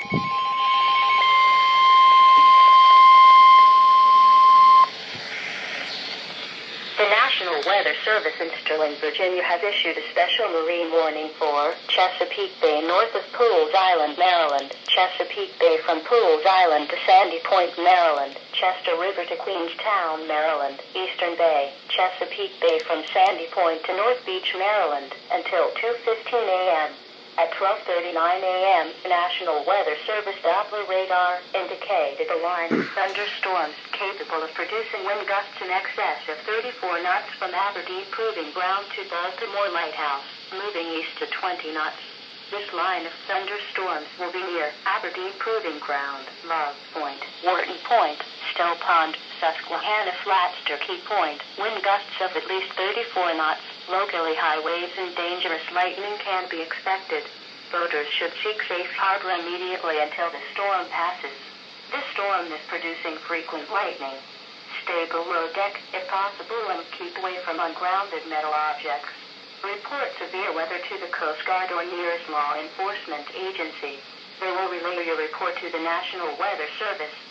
The National Weather Service in Sterling, Virginia has issued a special marine warning for Chesapeake Bay north of Pools Island, Maryland, Chesapeake Bay from Pools Island to Sandy Point, Maryland, Chester River to Queenstown, Maryland, Eastern Bay, Chesapeake Bay from Sandy Point to North Beach, Maryland, until 2:15 a.m. At 12:39 a.m., National Weather Service Doppler radar indicated a line of thunderstorms capable of producing wind gusts in excess of 34 knots from Aberdeen Proving Ground to Baltimore Lighthouse, moving east to 20 knots. This line of thunderstorms will be near Aberdeen Proving Ground, Love Point, Wharton Point, Stowe Pond, Susquehanna Flats, Turkey Point. Wind gusts of at least 34 knots. Locally high waves and dangerous lightning can be expected. Boaters should seek safe harbor immediately until the storm passes. This storm is producing frequent lightning. Stay below deck if possible and keep away from ungrounded metal objects. Report severe weather to the Coast Guard or nearest law enforcement agency. They will relay your report to the National Weather Service.